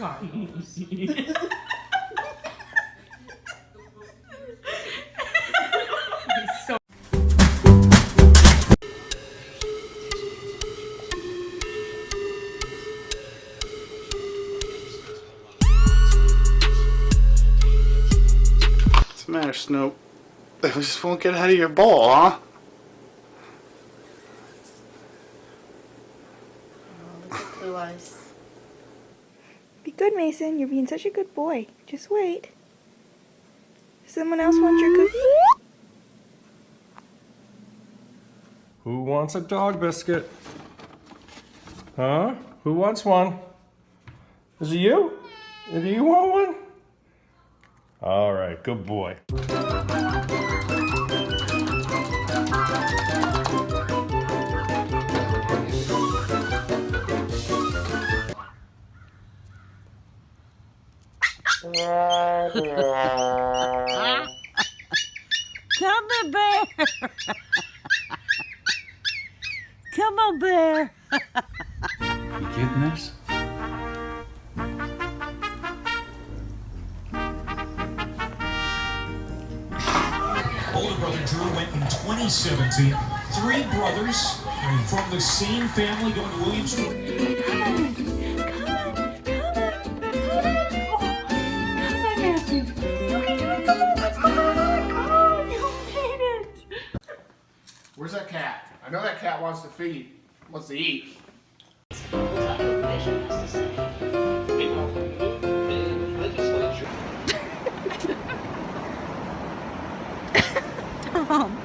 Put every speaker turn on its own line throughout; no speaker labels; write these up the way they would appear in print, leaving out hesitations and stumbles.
Carlos. So
What's the matter, Snoop? They just won't get out of your bowl, huh?
Blue eyes.
Be good, Mason. You're being such a good boy. Just wait. Someone else want your cookie?
Who wants a dog biscuit? Huh? Who wants one? Is it you? Do you want one? All right, good boy.
come on, bear. Come on, bear.
You getting this?
Older brother Drew went in 2017. 3 brothers from the same family going to Williamsburg.
Where's that cat? I know that cat wants to feed. Wants to eat.
Tom.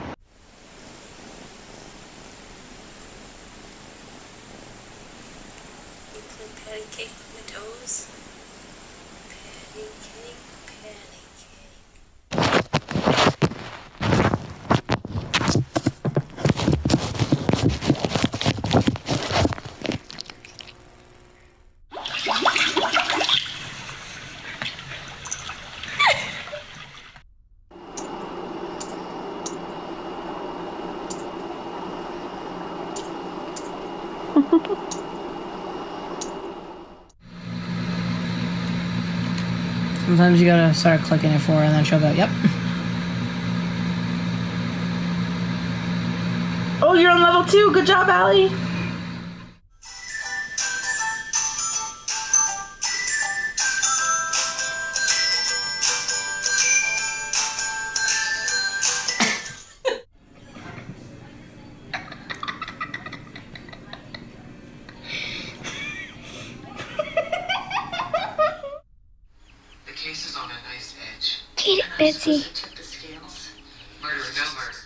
Patty cake with my toes. Patty cake, patty cake.
Sometimes you gotta start clicking it for her and then she'll go, yep.
Oh, you're on level 2. Good job, Allie.
Case is on a nice edge.
Eat it, Betsy.
Check the scales. Murder or no murder.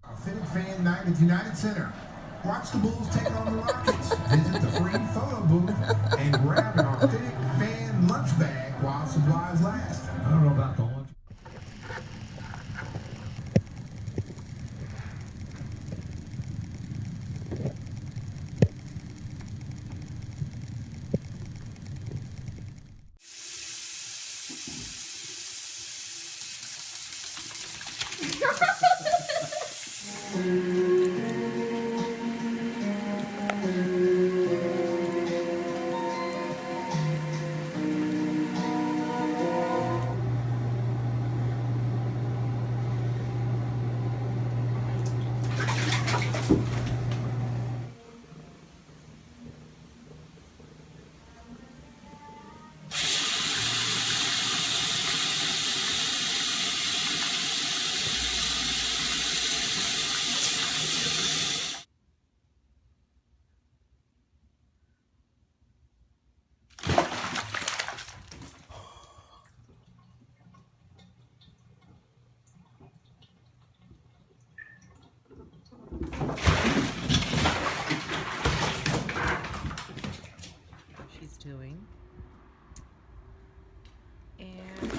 Authentic Fan Night at United Center. Watch the Bulls take on the Rockets. Visit the free photo booth and grab an authentic fan lunch bag while supplies last. I don't know about the lunch.
She's doing. And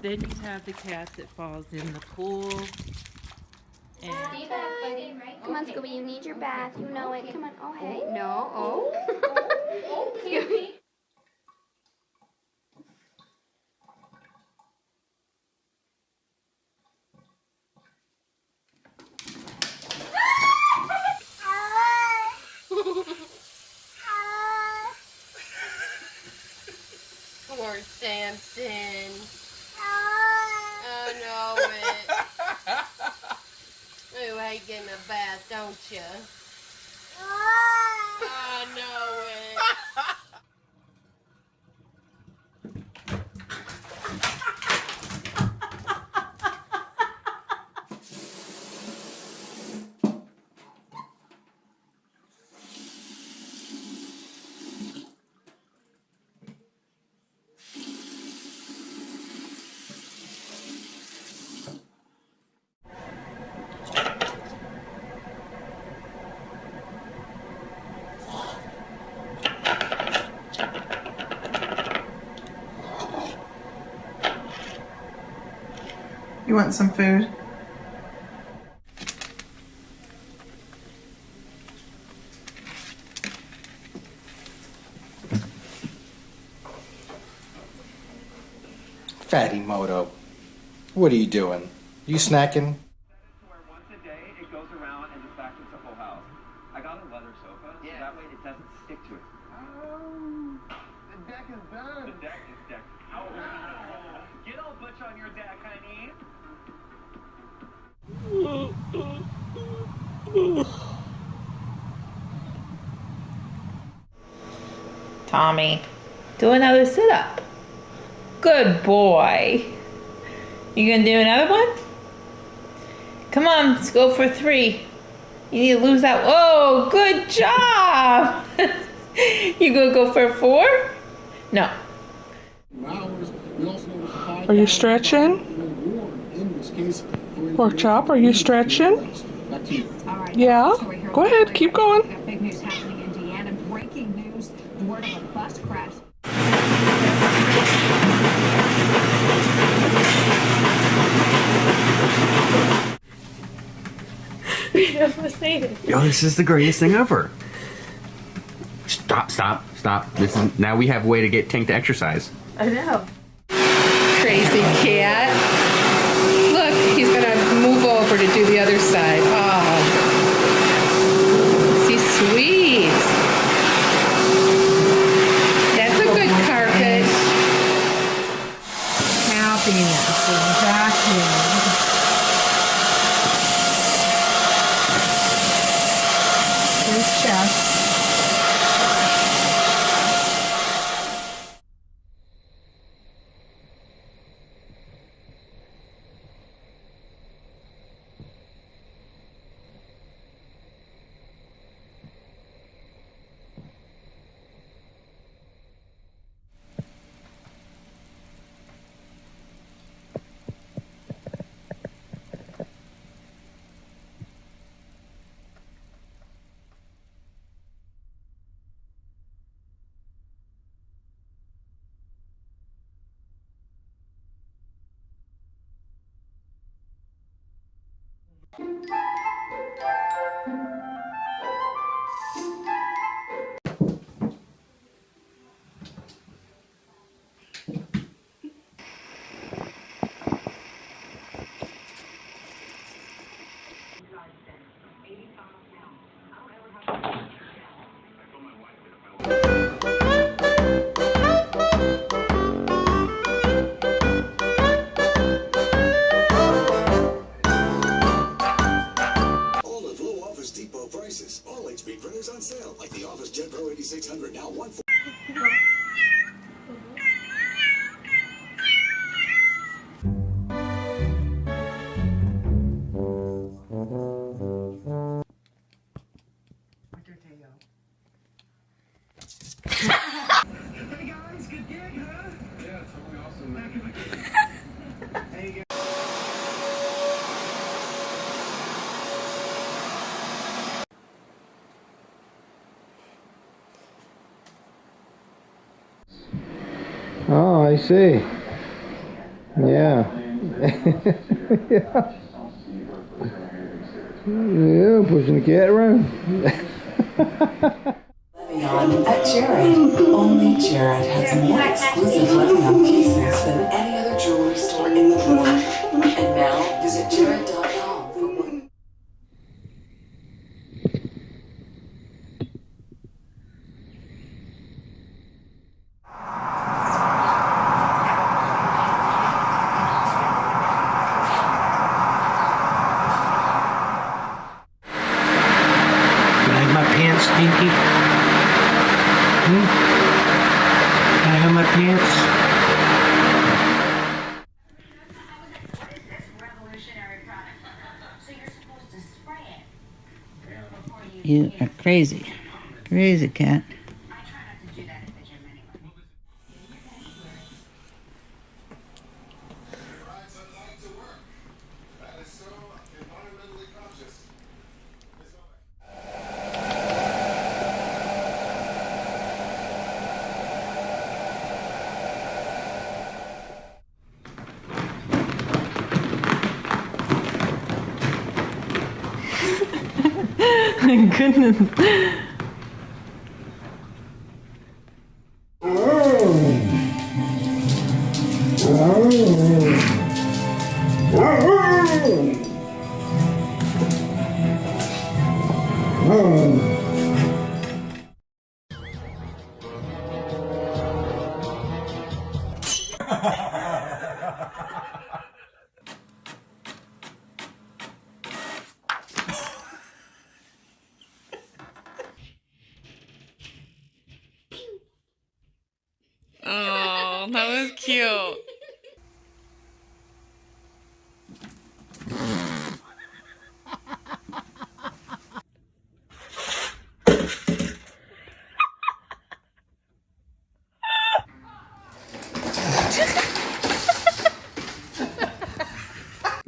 then you have the cat that falls in the pool. And
Come on, Scooby. You need your bath. You know it. Come on. Oh, hey. No. Oh. Scooby.
Poor Samson. Oh, no, it. Oh, I hate getting a bath, don't you? Oh, no, it.
You want some food?
Fatty Moto, what are you doing? You snacking?
Where once a day it goes around and just vacuums the whole house. I got a leather sofa, so that way it doesn't stick to it. Oh, the deck is done. The deck is decked out. Get all butch on your deck, honey.
Tommy, do another sit-up. Good boy. You gonna do another one? Come on, let's go for 3. You need to lose that. Oh, good job. You gonna go for 4? No.
Are you stretching? Pork chop, are you stretching? Yeah? Go ahead, keep going.
Big news happening in Indiana. Breaking news, the word of a bus crash.
Yo, this is the greatest thing ever. Stop. This is now we have a way to get Tink to exercise.
I know. Crazy cat. Look, he's gonna move over to do the other side. Oh, he's sweet. That's a good carpet. Happiness, exactly. His chest.
on sale, like the Office Jet Pro 8600, now one for...
Hey guys, good gig, huh? Yeah, it's totally awesome, man. Hey guys.
Oh, I see. Yeah. Yeah. Yeah, pushing the cat around.
At Jared. Only Jared has more exclusive Lebanon pieces than any other jewelry store in the world. And now, visit Jared.com for one.
Pinky? Can I have my pants?
You are crazy. Crazy cat. My goodness. Oh, that was cute.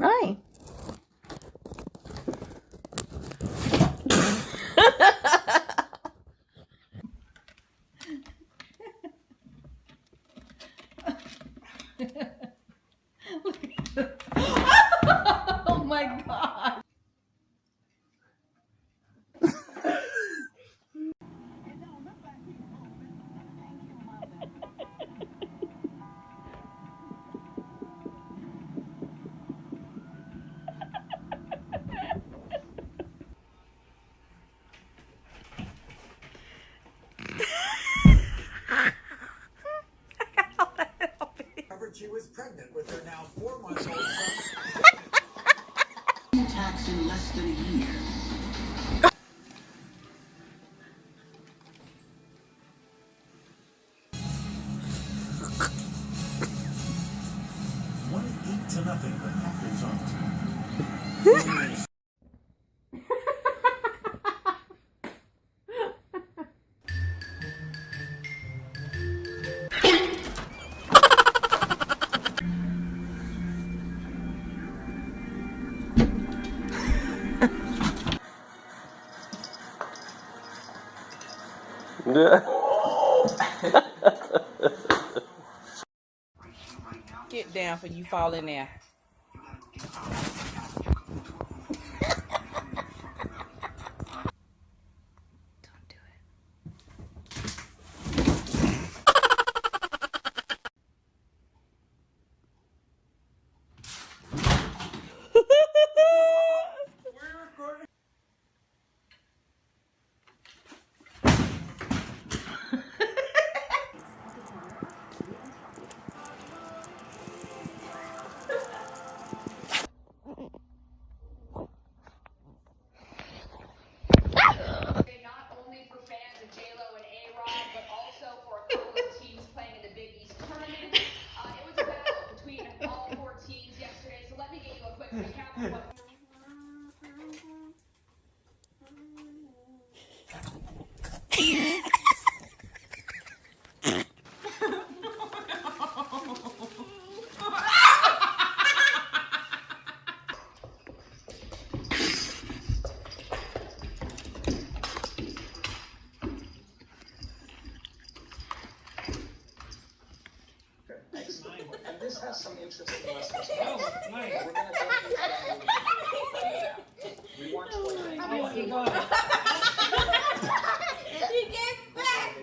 Hi. Oh my god.
She was pregnant with her now 4-month-old son. Tax in less than a year. One 8-0, the Packers on top.
Get down for you fall in there.
And this has some interesting lessons. Oh, nice. We're going to go through that movie. We want to
He gave it back.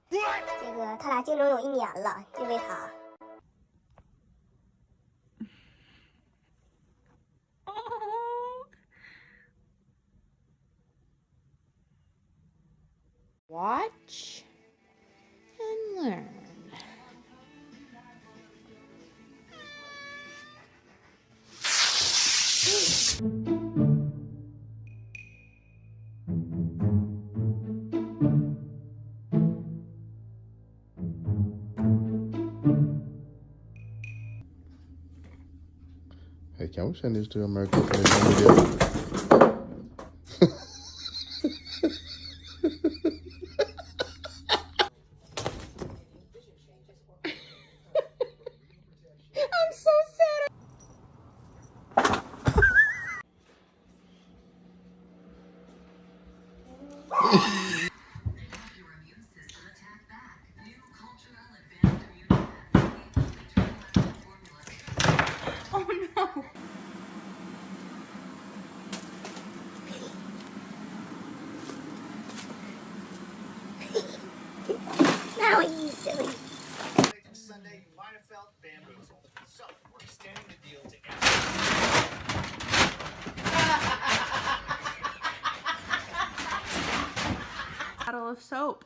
这个他俩竞争有1年了，因为他。
Watch and learn.
Hey, can we send this to America for this one video?
I'm so sad.
Oh no!
Now you silly.
Sunday, you might have felt bamboozled. So, we're extending the deal to
Bottle of soap.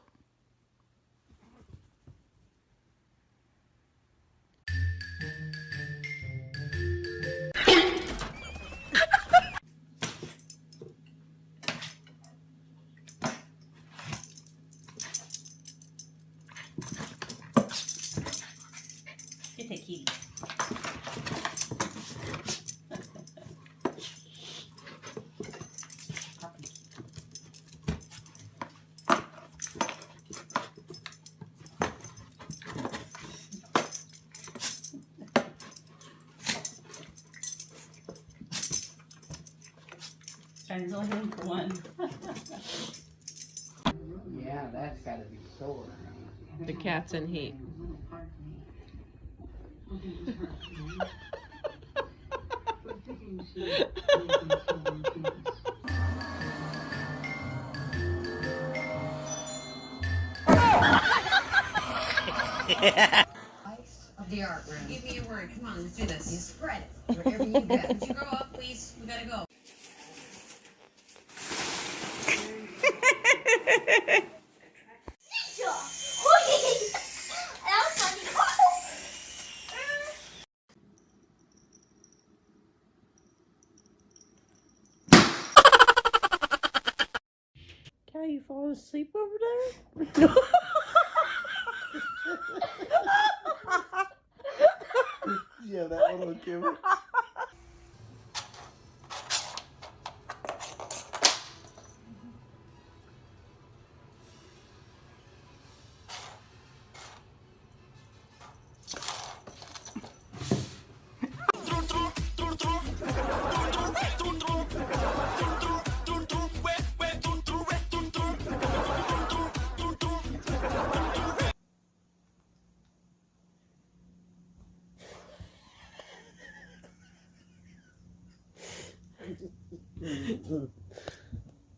Chinese only in for one.
Yeah, that's gotta be sore.
The cat's in heat.
Of the art room. Give me a word. Come on, let's do this. You spread it wherever you go. Would you grow up, please? We gotta go.
Callie, you falling asleep over there? No.
Yeah, that one will kill me.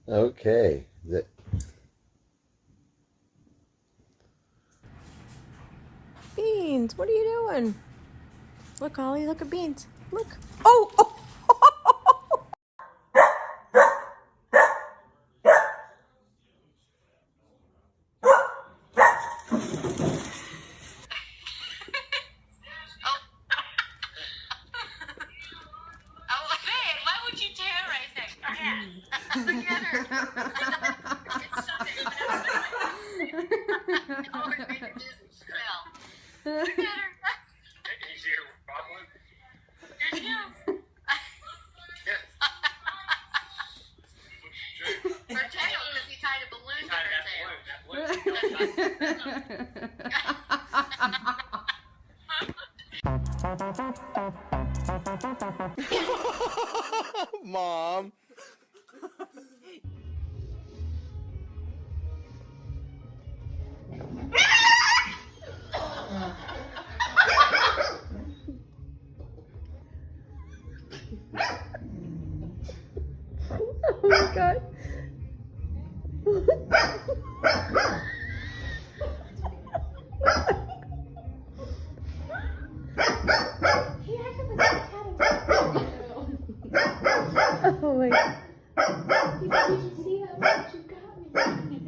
Okay.
Beans, what are you doing? Look, Ollie, look at Beans. Look. Oh! Oh!
Oh, babe, why would you terrorize that cat? Look at her. It's something you've never done. Oh, it made her dizzy. Well, look at her.
Is your problem?
There's you. Her tail, because he tied a balloon to her tail.
Mom.
Oh my god.
boy.
You can see how much you got me.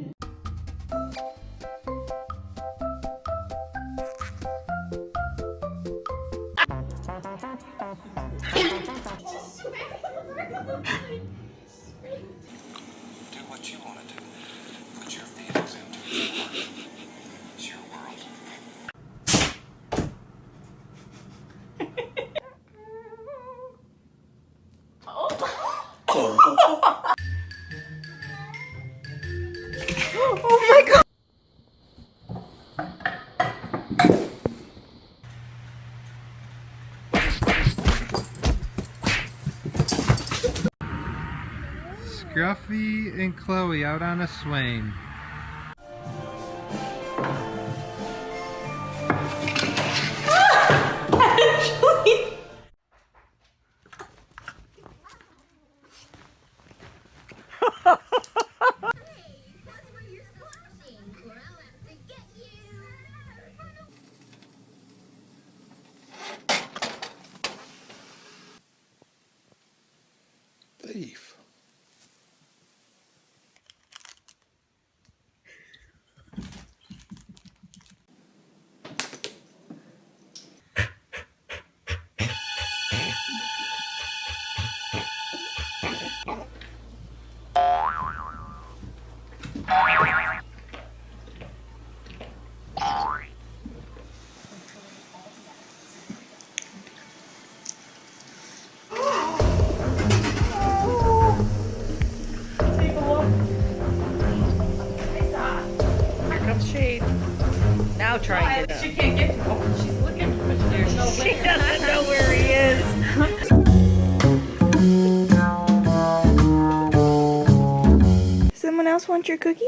Do what you want to do. Put your feelings into it. It's your world.
Oh my god!
Scruffy and Chloe out on a swing.
Ashley!
Thief.
Now try and get
She
him.
can't get to him. She's looking, but there's no way.
She doesn't know where he is.
Someone else want your cookie?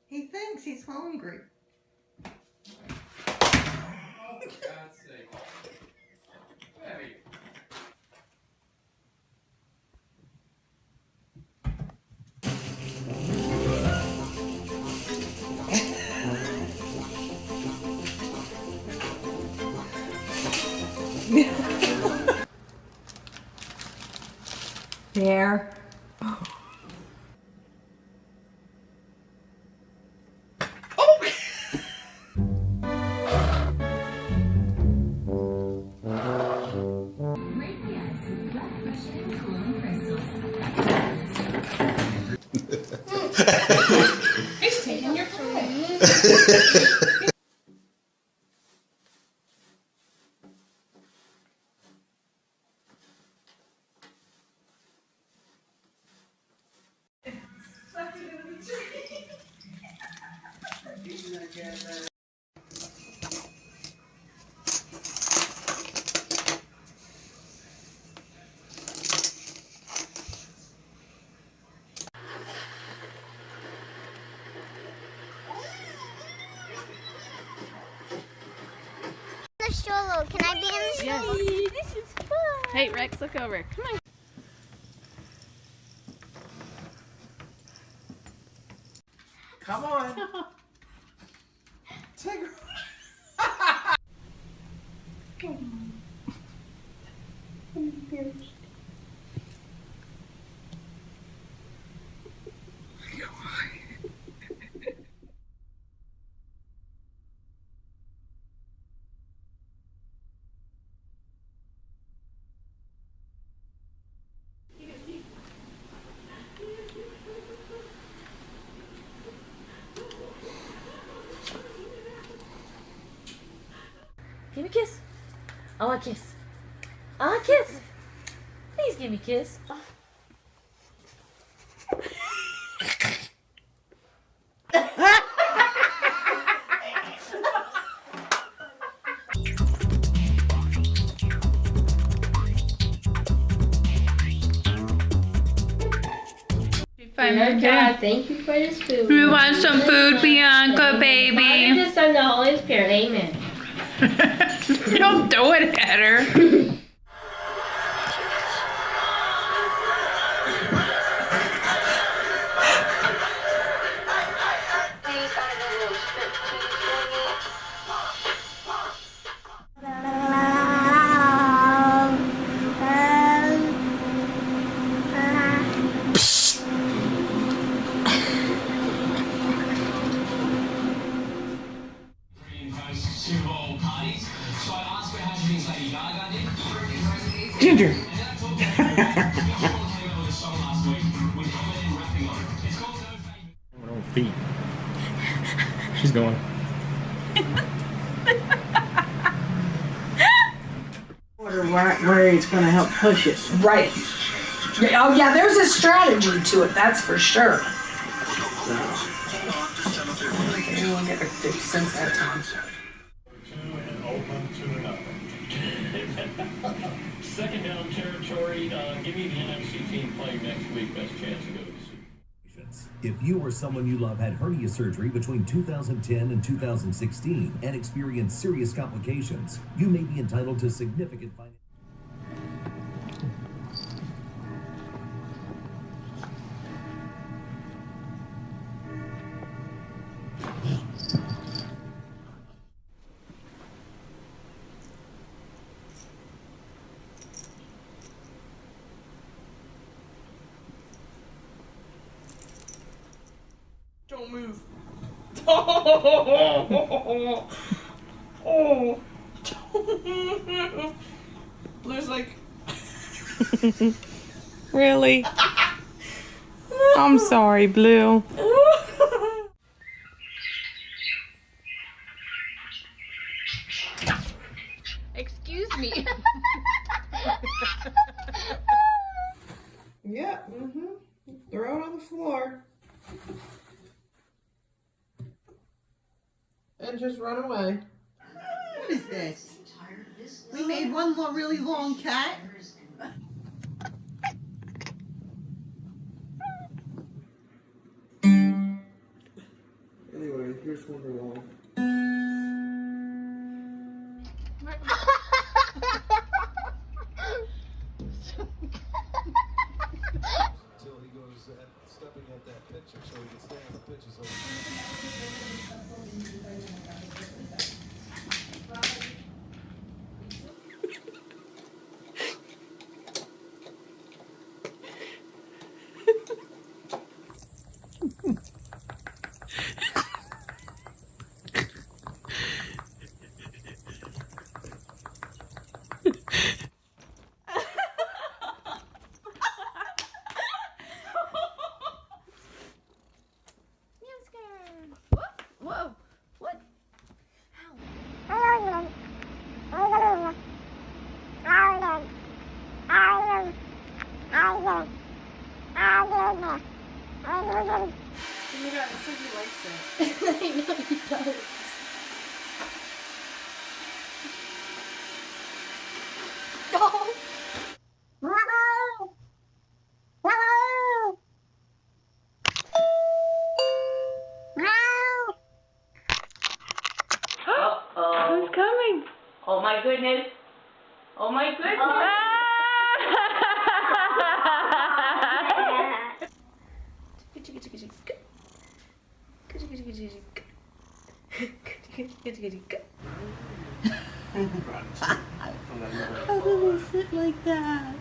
He thinks he's hungry. There.
He's taking your food.
The stroller. Can I be in the stroller?
This is fun. Hey, Rex, look over. Come on.
Come on. Take her.
Give me a kiss. I want a kiss. I want a kiss. Please give me a kiss.
Dear God, thank you for this food.
We want some food, Bianca, baby.
I just send the Holy Spirit, amen.
Don't throw it at her.
Super Bowl parties. So I asked her how she thinks Lady Gaga did.
Ginger.
And then I talked to her about came out with a song last week with Eminem rapping on it. It's called No Fame.
On feet. She's going.
Where it's going to help push it.
Right. Oh yeah, there's a strategy to it, that's for sure. We'll get her 50 cents that time.
Second down territory. Give me the NFC team playing next week. Best chance to go to the Super Bowl.
If you or someone you love had hernia surgery between 2010 and 2016 and experienced serious complications, you may be entitled to significant financial.
Don't move. Oh. Oh. Blue's like.
Really? I'm sorry, Blue.
Excuse me.
Yeah, throw it on the floor. And just run away. What is this? We made one more really long cat. Anyway, here's Wonderwall.
Until he goes stepping at that picture so he can stay on the pitches.
Whoa. What?
Oh my god, it says he likes it.
I know he does. Oh.
Who's coming? Oh my goodness. Oh my goodness.
How do they sit like that?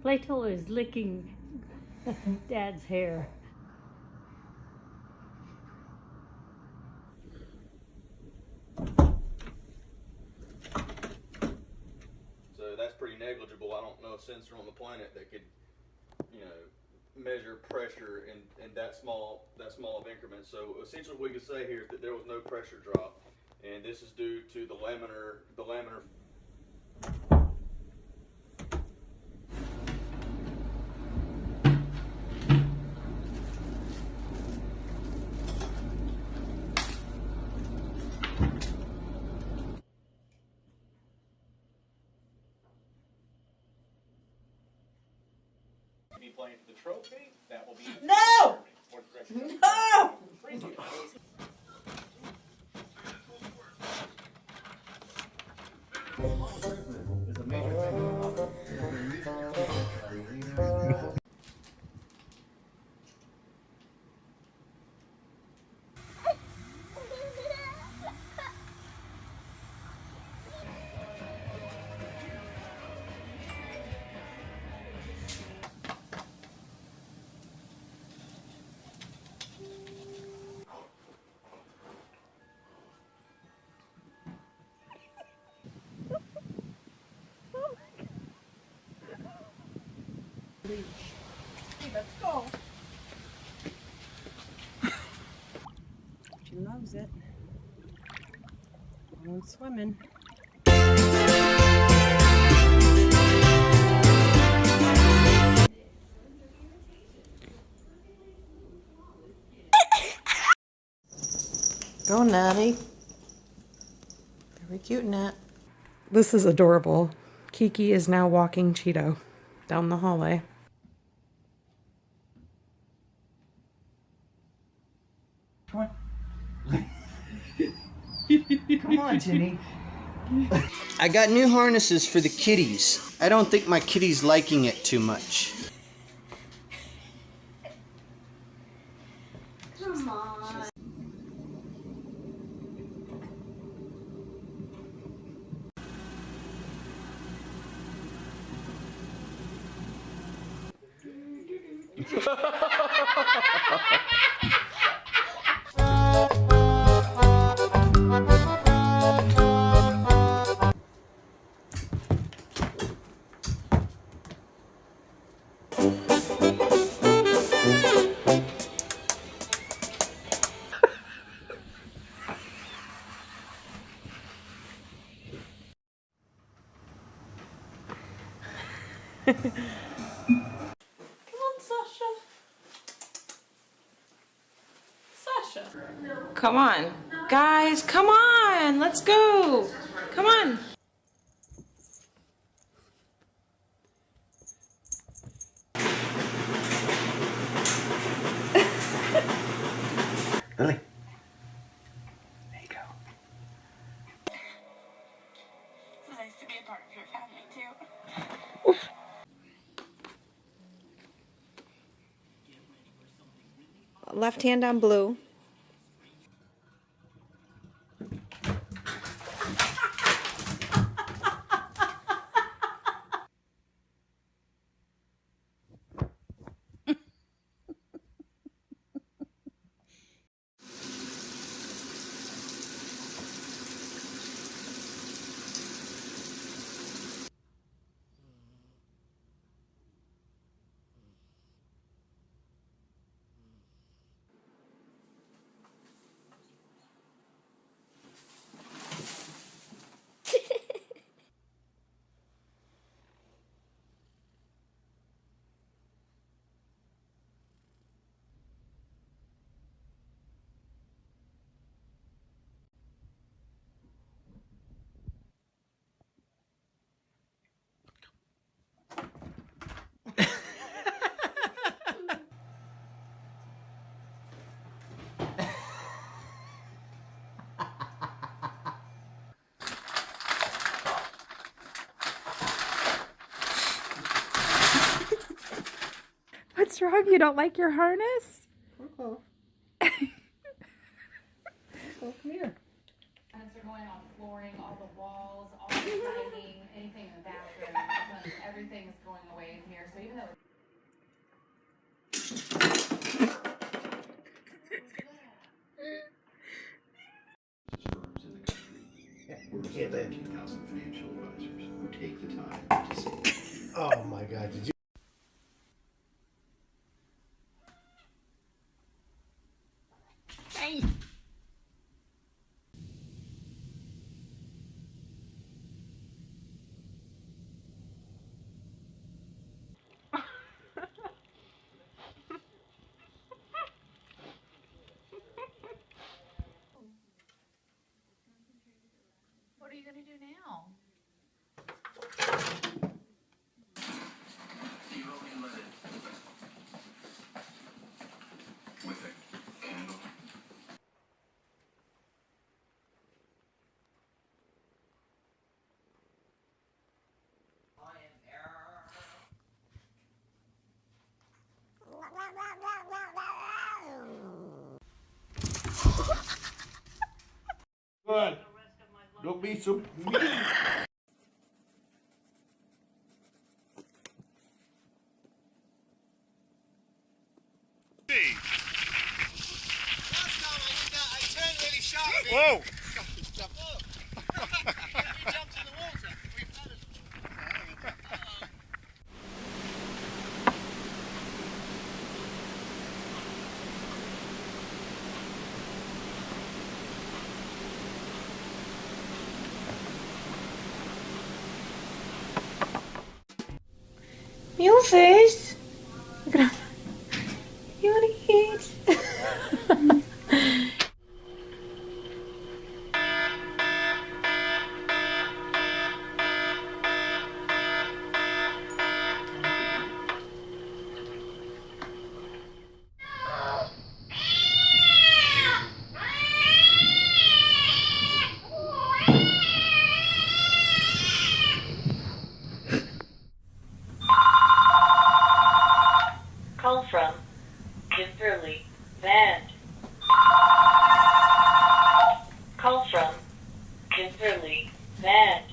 Plato is licking Dad's hair.
So that's pretty negligible. I don't know a sensor on the planet that could, measure pressure in that small of increments. So essentially, what we could say here is that there was no pressure drop, and this is due to the laminar.
Be playing for the trophy. That will be
No! No!
is a major thing.
leash. Hey, let's go. She loves it. Going swimming. Go, Natty. Very cute, Nat.
This is adorable. Kiki is now walking Cheeto down the hallway.
Come on. Come on, Jenny.
I got new harnesses for the kitties. I don't think my kitty's liking it too much.
Come on.
Come on, Sasha. Sasha.
Come on. Guys, come on. Let's go. Come on.
Lily.
There you go. It's nice to be a part of your family, too.
Left hand on blue. What's wrong? You don't like your harness?
Coco. Come here.
Cabinets are going on flooring, all the walls, all the lighting, anything in the bathroom. Everything is going away in here. So even though
firms in the country. We're 15,000 financial advisors who take the time to see.
Oh my God! Did you?
Hey.
what are you going to do now?
With a candle.
Good. Don't be so mean.
Whoa!
Your face. Look at him. You want to eat?
Call from Kimberly Band. Call from Kimberly Band.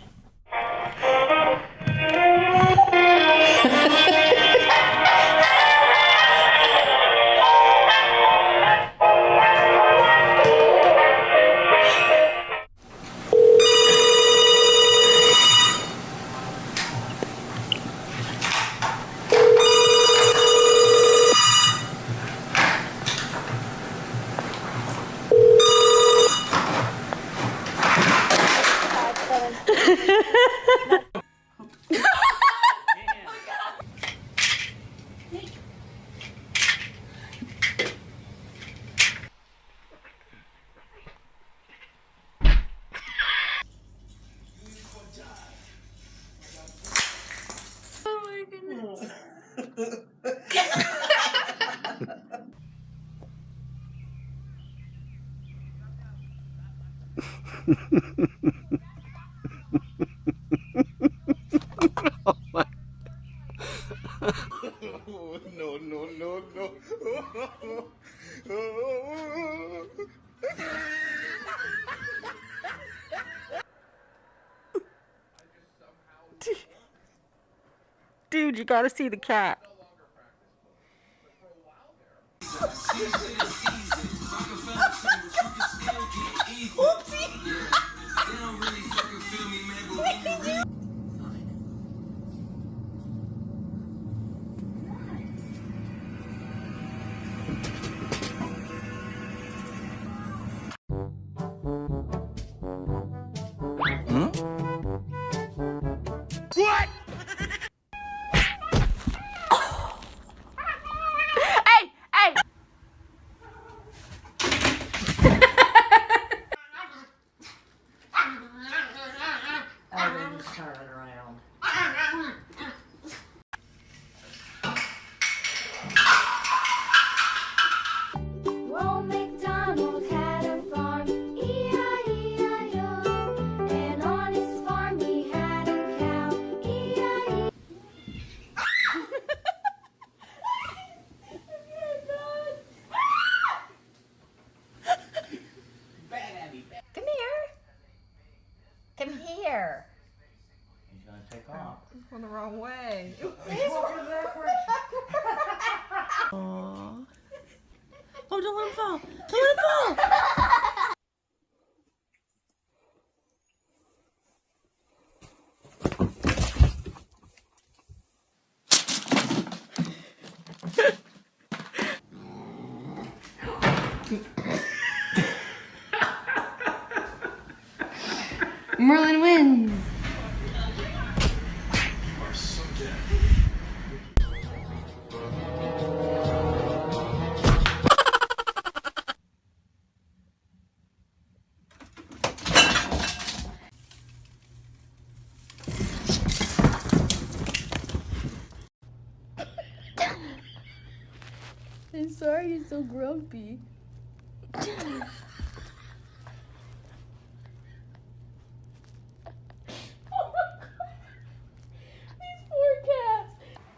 Oh my goodness.
Oh my.
No, no, no, no.
Dude, you gotta see the cat.
What?
Hey! Hey!
Oh, they just turn it around.
Old MacDonald had a farm, E-I-E-I-O. And on his farm he had a cow, E-I-E.
Come here. Come here.
He's gonna take off.
Going the wrong way.
He's walking backwards.
Aww. Oh, don't let him fall. Don't let him fall.
Merlin wins. I'm sorry you're so grumpy.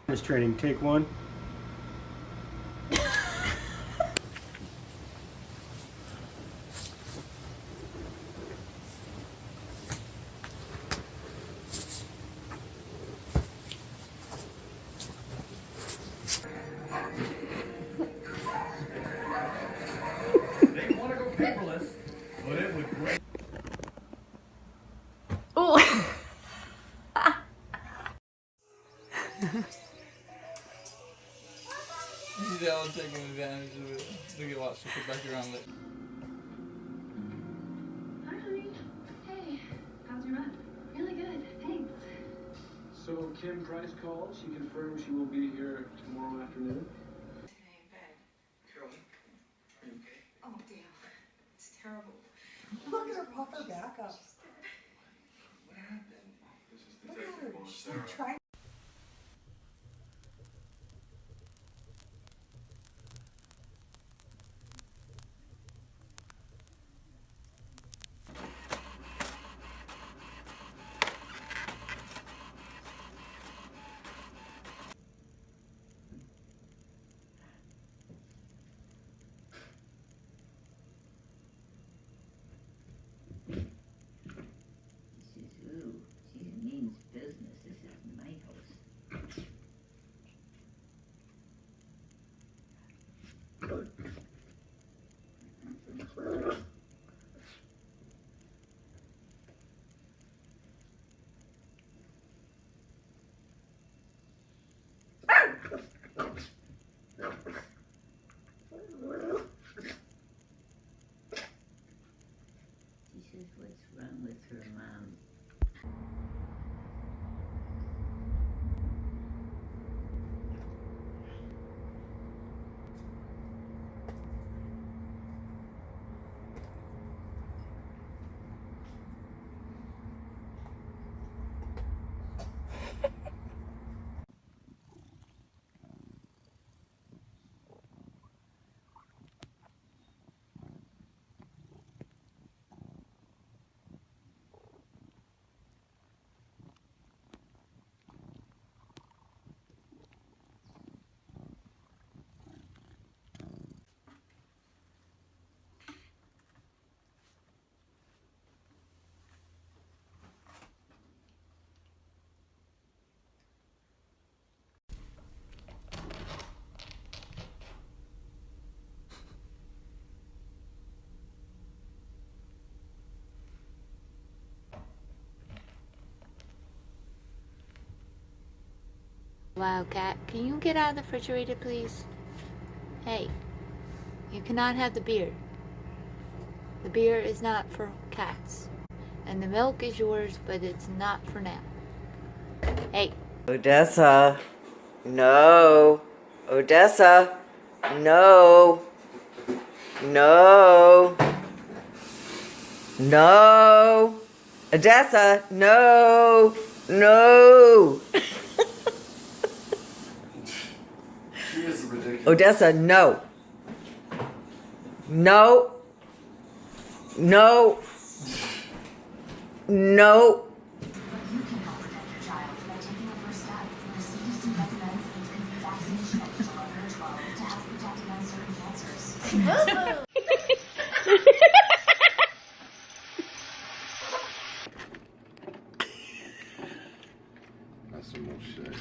This training, take one.
They want to go paperless, but it would break.
Oh.
He's all taking advantage of it. Look at watch, look back around it.
Hi, honey. Hey, how's your run? Really good, thanks.
So Kim Price called. She confirmed she will be here tomorrow afternoon.
Carolyn, are you okay?
Oh, damn. It's terrible. Look at her puff her back up.
What happened? This is
Look at
Detective
her.
Boss
She's
Sarah.
like trying.
Ooh, she means business. This is my house. She says, what's wrong with her, Mom?
Wildcat, can you get out of the refrigerator, please? Hey, you cannot have the beer. The beer is not for cats. And the milk is yours, but it's not for now. Hey.
Odessa. No. Odessa. No. No. No. Odessa. No. No.
She is ridiculous.
Odessa, no. No. No. No.
That's some more shit.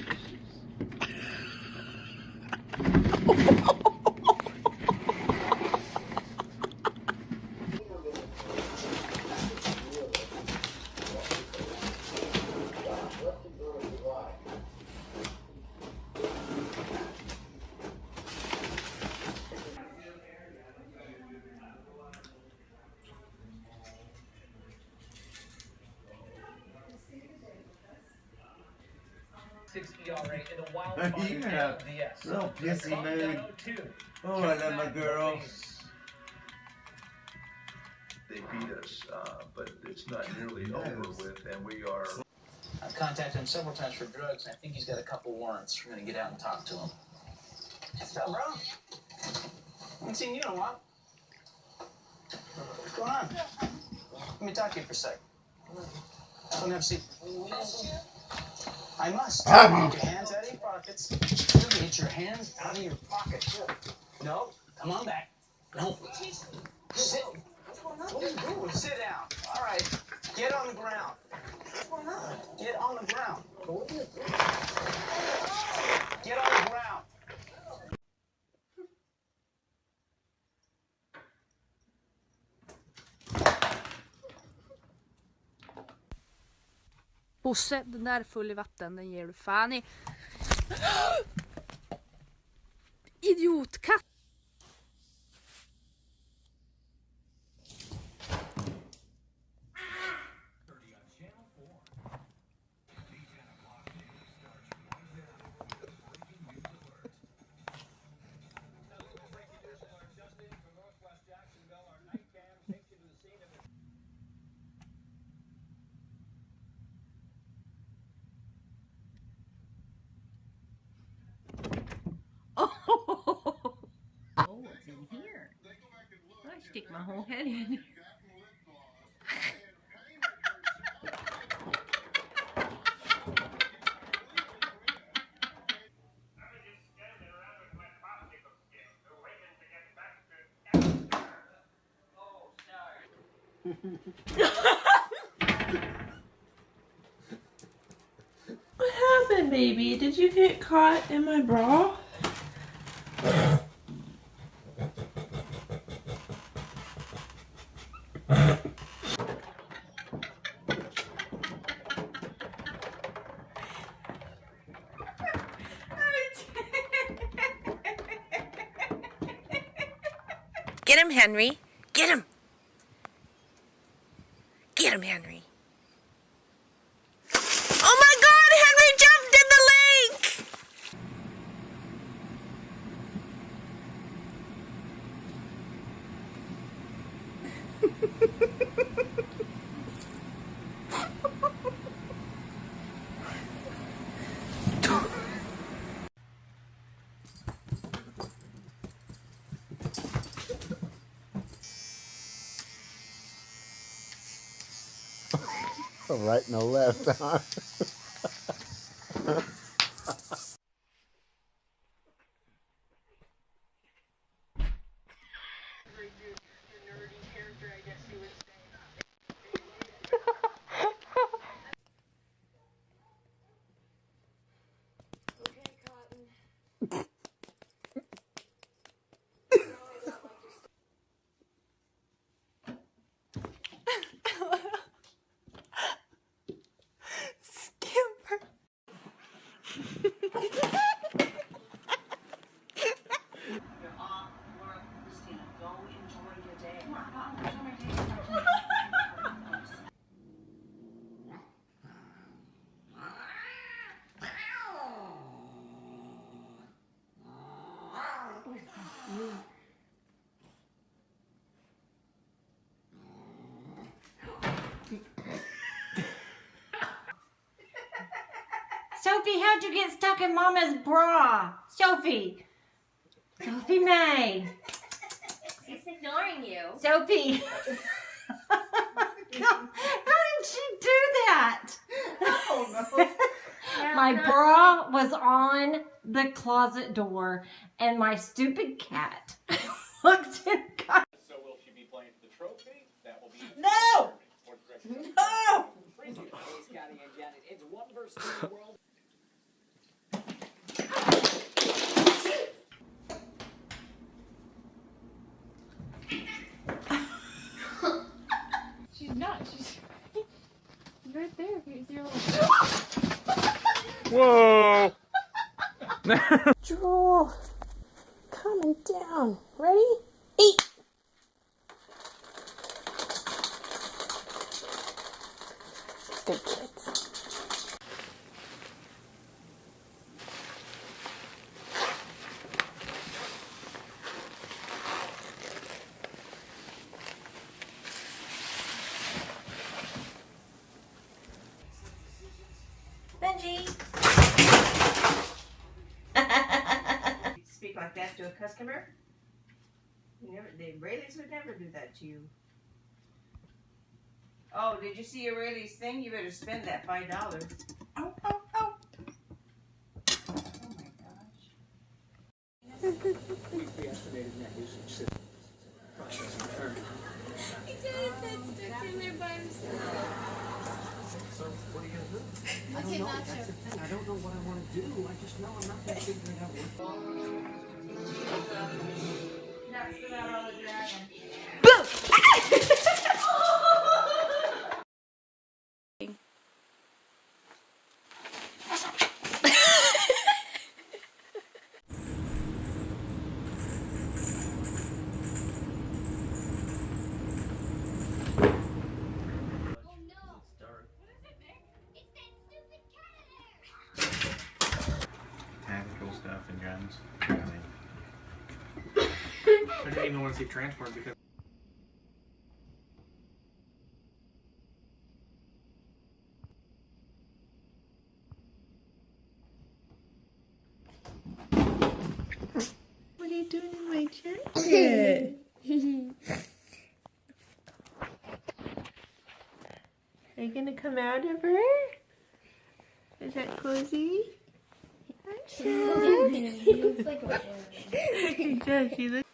You're in a real pissy mood. Oh, I love my girl.
They beat us, but it's not nearly over with, and we are.
I've contacted him several times for drugs, and I think he's got a couple warrants. We're gonna get out and talk to him. What's up, bro? I haven't seen you in a while. What's going on? Let me talk to you for a sec. Come have a seat. I must. Get your hands out of your pockets. Get your hands out of your pockets. No, come on back. No. Sit. What are you doing? Sit down. All right. Get on the ground. Get on the ground. Get on the ground.
Bosse, den där är full i vatten, den ger du fan i. Idiotkatt!
stick my whole head in.
What happened, baby? Did you get caught in my bra?
Get him, Henry. Get him. Get him, Henry. Oh my God, Henry jumped in the lake!
A right and a left, huh?
Sophie, how'd you get stuck in Mama's bra? Sophie. Sophie May.
He's ignoring you.
Sophie. How did she do that? My bra was on the closet door and my stupid cat looked and got.
So will she be playing for the trophy? That will be
No! No!
Scotty and Janet, it's 1 versus 2 in the world.
She's not. She's right there. Here's your little.
Whoa!
Drool. Coming down. Ready? Eat. Good kids.
Benji. Speak like that to a customer? You never, the Rayleighs would never do that to you. Oh, did you see Rayleigh's thing? You better spend that $5. Oh, oh, oh. Oh my gosh.
We estimated net usage system. Process return.
He got his head stuck in there by himself.
So, what are you going to do?
Look at Nacho.
That's the thing. I don't know what I want to do. I just know I'm not going to figure it out.
That's about all the dragon.
Tactical stuff and guns. I didn't even want to see transport because.
What are you doing in my jacket? come out of her? Is that cozy?
He looks like a
He does. He looks.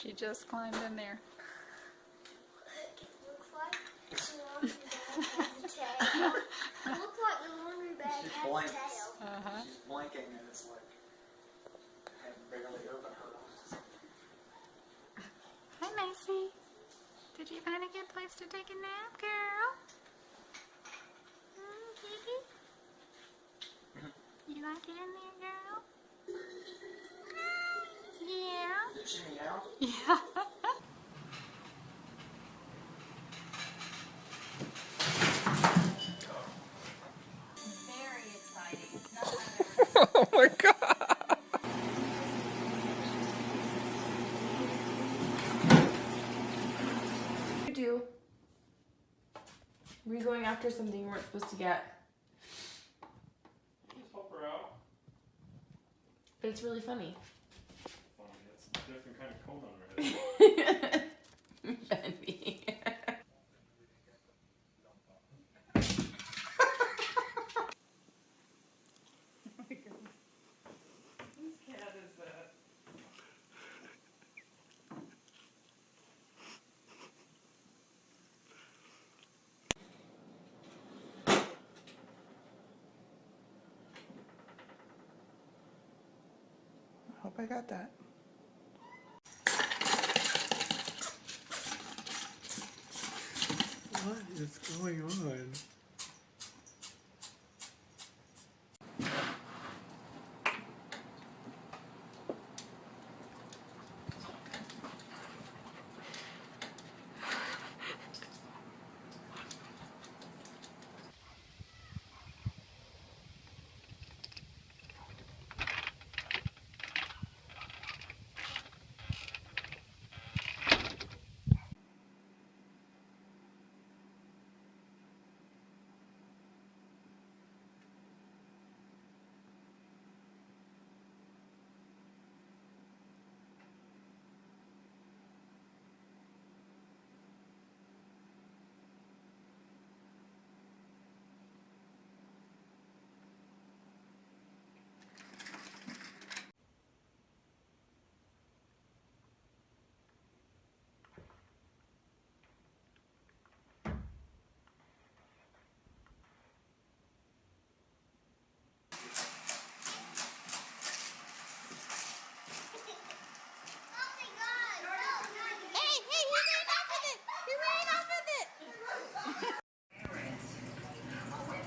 She just climbed in there.
She
blinks.
She's blinking and it's like I can barely open her eyes.
Hi, Macy. Did you find a good place to take a nap, girl? Kiki? You like it in there, girl? Yeah.
Did she meow?
Yeah.
Very exciting.
Oh my god.
What do you do? Were you going after something you weren't supposed to get?
Just help her out.
But it's really funny.
Funny, it's a different kind of cone on her head.
Benny.
Whose cat is that?
I hope I got that.
What is going on?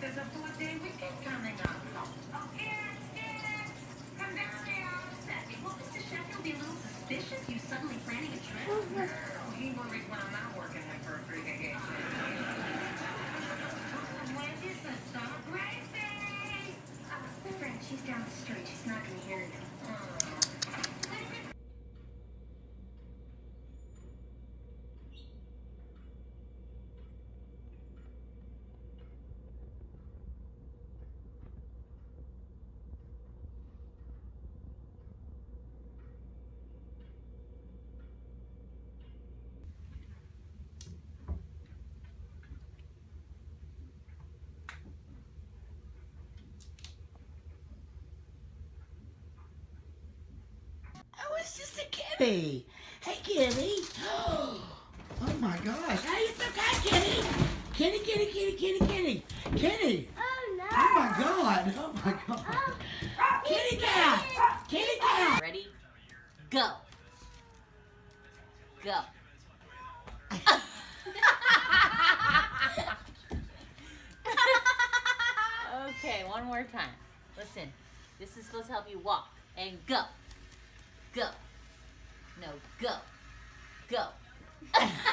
There's a 4-day weekend coming up. Oh, parents, come downstairs. Well, Mr. Sheffield, be a little suspicious. You suddenly planning a trip? He worries when I'm not working him for a free vacation. When is the stop, Gracie? Friend, she's down the street. She's not going to hear you.
Oh, it's just a kitty. Hey, kitty. Oh my gosh. Hey, it's okay, kitty. Kitty, kitty, kitty, kitty, kitty. Kitty.
Oh no.
Oh my god. Oh my god. Kitty cat. Kitty cat.
Ready? Go. Go. Okay, one more time. Listen, this is supposed to help you walk. And go.
Go. No, go. Go.